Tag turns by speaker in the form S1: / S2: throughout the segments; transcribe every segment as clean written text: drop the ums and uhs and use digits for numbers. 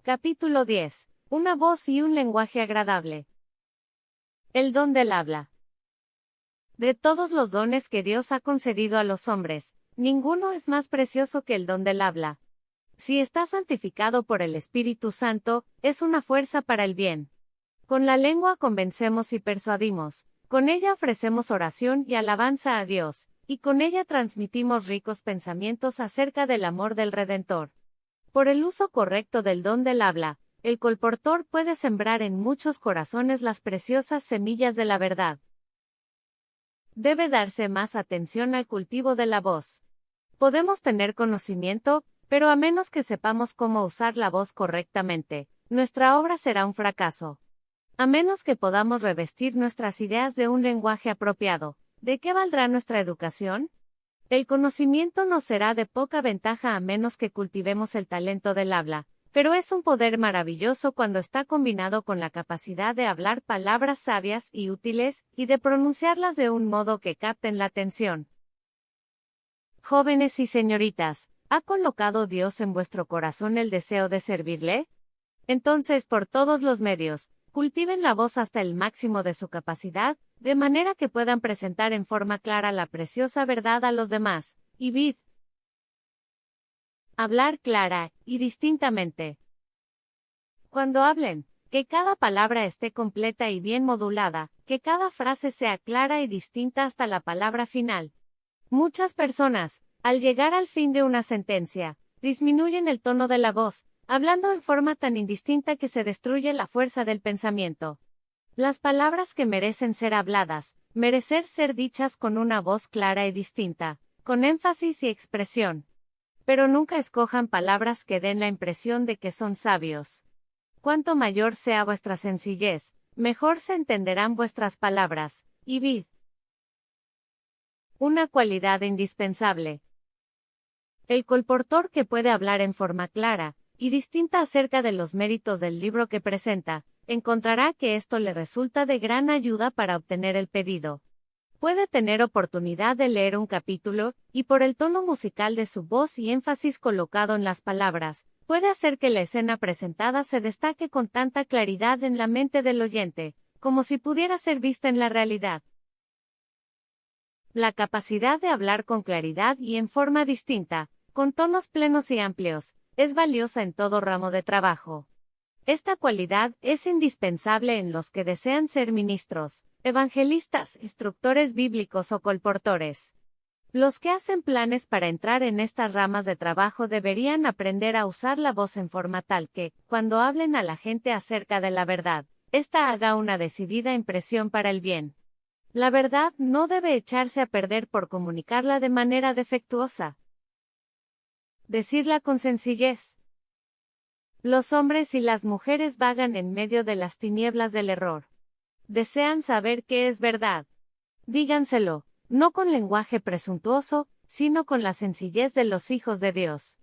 S1: Capítulo 10. Una voz y un lenguaje agradable. El don del habla. De todos los dones que Dios ha concedido a los hombres, ninguno es más precioso que el don del habla. Si está santificado por el Espíritu Santo, es una fuerza para el bien. Con la lengua convencemos y persuadimos, con ella ofrecemos oración y alabanza a Dios, y con ella transmitimos ricos pensamientos acerca del amor del Redentor. Por el uso correcto del don del habla, el colportor puede sembrar en muchos corazones las preciosas semillas de la verdad. Debe darse más atención al cultivo de la voz. Podemos tener conocimiento, pero a menos que sepamos cómo usar la voz correctamente, nuestra obra será un fracaso. A menos que podamos revestir nuestras ideas de un lenguaje apropiado, ¿de qué valdrá nuestra educación? El conocimiento nos será de poca ventaja a menos que cultivemos el talento del habla, pero es un poder maravilloso cuando está combinado con la capacidad de hablar palabras sabias y útiles, y de pronunciarlas de un modo que capten la atención. Jóvenes y señoritas, ¿ha colocado Dios en vuestro corazón el deseo de servirle? Entonces, por todos los medios, cultiven la voz hasta el máximo de su capacidad, de manera que puedan presentar en forma clara la preciosa verdad a los demás, y vid. Hablar clara y distintamente. Cuando hablen, que cada palabra esté completa y bien modulada, que cada frase sea clara y distinta hasta la palabra final. Muchas personas, al llegar al fin de una sentencia, disminuyen el tono de la voz, hablando en forma tan indistinta que se destruye la fuerza del pensamiento. Las palabras que merecen ser habladas, merecer ser dichas con una voz clara y distinta, con énfasis y expresión. Pero nunca escojan palabras que den la impresión de que son sabios. Cuanto mayor sea vuestra sencillez, mejor se entenderán vuestras palabras, y vid. Una cualidad indispensable. El colportor que puede hablar en forma clara y distinta acerca de los méritos del libro que presenta, encontrará que esto le resulta de gran ayuda para obtener el pedido. Puede tener oportunidad de leer un capítulo, y por el tono musical de su voz y énfasis colocado en las palabras, puede hacer que la escena presentada se destaque con tanta claridad en la mente del oyente, como si pudiera ser vista en la realidad. La capacidad de hablar con claridad y en forma distinta, con tonos plenos y amplios, es valiosa en todo ramo de trabajo. Esta cualidad es indispensable en los que desean ser ministros, evangelistas, instructores bíblicos o colportores. Los que hacen planes para entrar en estas ramas de trabajo deberían aprender a usar la voz en forma tal que, cuando hablen a la gente acerca de la verdad, ésta haga una decidida impresión para el bien. La verdad no debe echarse a perder por comunicarla de manera defectuosa. Decirla con sencillez. Los hombres y las mujeres vagan en medio de las tinieblas del error. Desean saber qué es verdad. Díganselo, no con lenguaje presuntuoso, sino con la sencillez de los hijos de Dios.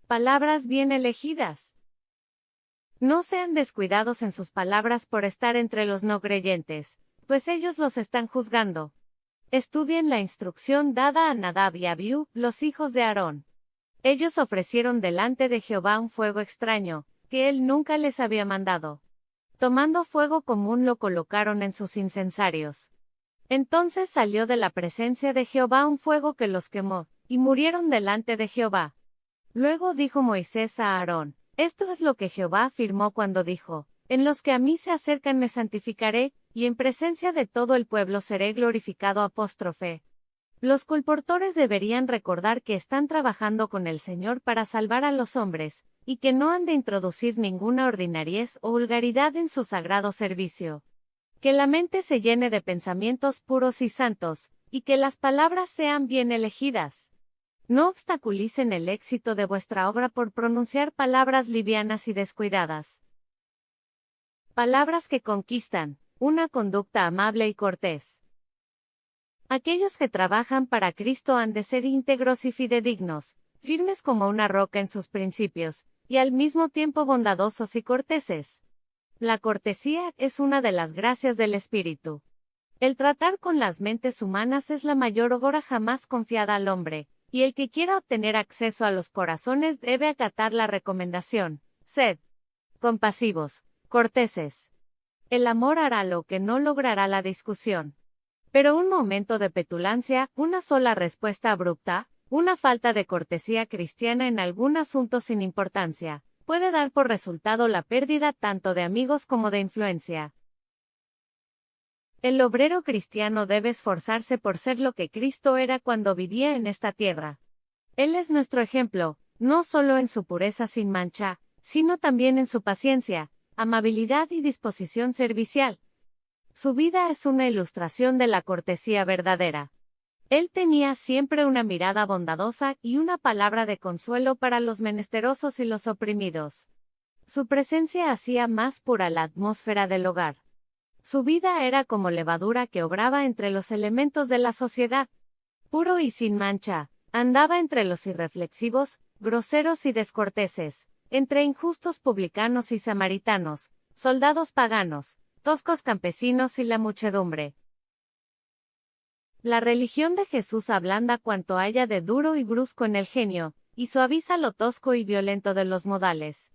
S1: Palabras bien elegidas. No sean descuidados en sus palabras por estar entre los no creyentes, pues ellos los están juzgando. Estudien la instrucción dada a Nadab y Abiú, los hijos de Aarón. Ellos ofrecieron delante de Jehová un fuego extraño, que él nunca les había mandado. Tomando fuego común lo colocaron en sus incensarios. Entonces salió de la presencia de Jehová un fuego que los quemó, y murieron delante de Jehová. Luego dijo Moisés a Aarón, esto es lo que Jehová afirmó cuando dijo, en los que a mí se acercan me santificaré, y en presencia de todo el pueblo seré glorificado apóstrofe. Los colportores deberían recordar que están trabajando con el Señor para salvar a los hombres, y que no han de introducir ninguna ordinariez o vulgaridad en su sagrado servicio. Que la mente se llene de pensamientos puros y santos, y que las palabras sean bien elegidas. No obstaculicen el éxito de vuestra obra por pronunciar palabras livianas y descuidadas. Palabras que conquistan, una conducta amable y cortés. Aquellos que trabajan para Cristo han de ser íntegros y fidedignos, firmes como una roca en sus principios, y al mismo tiempo bondadosos y corteses. La cortesía es una de las gracias del Espíritu. El tratar con las mentes humanas es la mayor obra jamás confiada al hombre, y el que quiera obtener acceso a los corazones debe acatar la recomendación. Sed compasivos, corteses. El amor hará lo que no logrará la discusión. Pero un momento de petulancia, una sola respuesta abrupta, una falta de cortesía cristiana en algún asunto sin importancia, puede dar por resultado la pérdida tanto de amigos como de influencia. El obrero cristiano debe esforzarse por ser lo que Cristo era cuando vivía en esta tierra. Él es nuestro ejemplo, no solo en su pureza sin mancha, sino también en su paciencia, amabilidad y disposición servicial. Su vida es una ilustración de la cortesía verdadera. Él tenía siempre una mirada bondadosa y una palabra de consuelo para los menesterosos y los oprimidos. Su presencia hacía más pura la atmósfera del hogar. Su vida era como levadura que obraba entre los elementos de la sociedad. Puro y sin mancha, andaba entre los irreflexivos, groseros y descorteses, entre injustos publicanos y samaritanos, soldados paganos, toscos campesinos y la muchedumbre. La religión de Jesús ablanda cuanto haya de duro y brusco en el genio, y suaviza lo tosco y violento de los modales.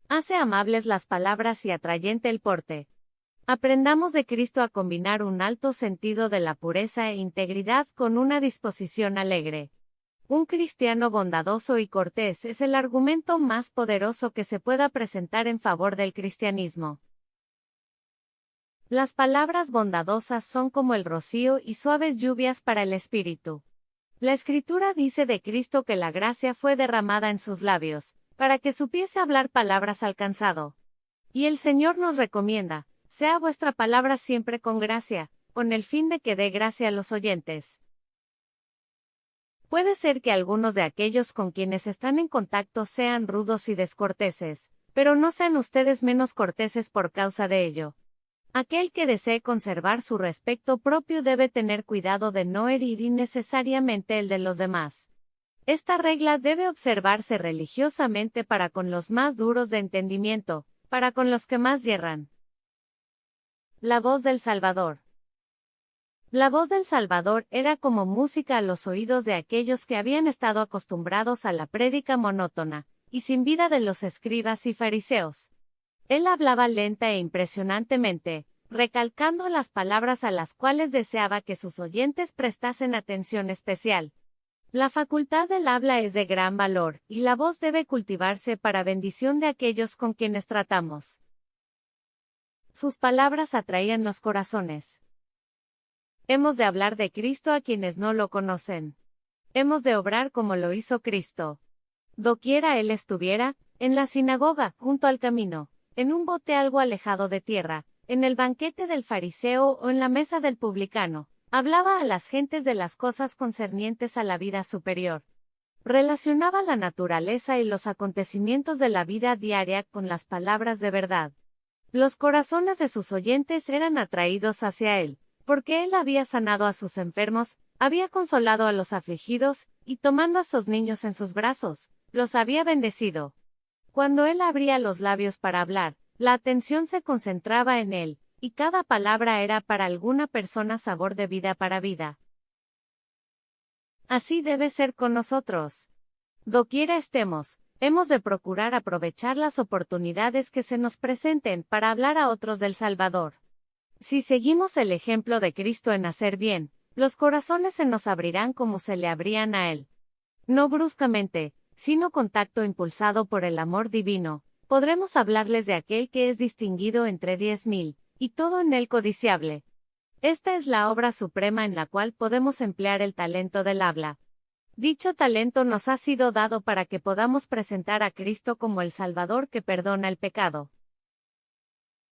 S1: Hace amables las palabras y atrayente el porte. Aprendamos de Cristo a combinar un alto sentido de la pureza e integridad con una disposición alegre. Un cristiano bondadoso y cortés es el argumento más poderoso que se pueda presentar en favor del cristianismo. Las palabras bondadosas son como el rocío y suaves lluvias para el espíritu. La Escritura dice de Cristo que la gracia fue derramada en sus labios, para que supiese hablar palabras al cansado. Y el Señor nos recomienda, sea vuestra palabra siempre con gracia, con el fin de que dé gracia a los oyentes. Puede ser que algunos de aquellos con quienes están en contacto sean rudos y descorteses, pero no sean ustedes menos corteses por causa de ello. Aquel que desee conservar su respeto propio debe tener cuidado de no herir innecesariamente el de los demás. Esta regla debe observarse religiosamente para con los más duros de entendimiento, para con los que más yerran. La voz del Salvador. La voz del Salvador era como música a los oídos de aquellos que habían estado acostumbrados a la prédica monótona y sin vida de los escribas y fariseos. Él hablaba lenta e impresionantemente, recalcando las palabras a las cuales deseaba que sus oyentes prestasen atención especial. La facultad del habla es de gran valor, y la voz debe cultivarse para bendición de aquellos con quienes tratamos. Sus palabras atraían los corazones. Hemos de hablar de Cristo a quienes no lo conocen. Hemos de obrar como lo hizo Cristo. Doquiera él estuviera, en la sinagoga, junto al camino, en un bote algo alejado de tierra, en el banquete del fariseo o en la mesa del publicano, hablaba a las gentes de las cosas concernientes a la vida superior. Relacionaba la naturaleza y los acontecimientos de la vida diaria con las palabras de verdad. Los corazones de sus oyentes eran atraídos hacia él, porque él había sanado a sus enfermos, había consolado a los afligidos, y tomando a sus niños en sus brazos, los había bendecido. Cuando él abría los labios para hablar, la atención se concentraba en él, y cada palabra era para alguna persona sabor de vida para vida. Así debe ser con nosotros. Doquiera estemos, hemos de procurar aprovechar las oportunidades que se nos presenten para hablar a otros del Salvador. Si seguimos el ejemplo de Cristo en hacer bien, los corazones se nos abrirán como se le abrían a Él. No bruscamente, sino con tacto impulsado por el amor divino, podremos hablarles de aquel que es distinguido entre 10,000, y todo en él codiciable. Esta es la obra suprema en la cual podemos emplear el talento del habla. Dicho talento nos ha sido dado para que podamos presentar a Cristo como el Salvador que perdona el pecado.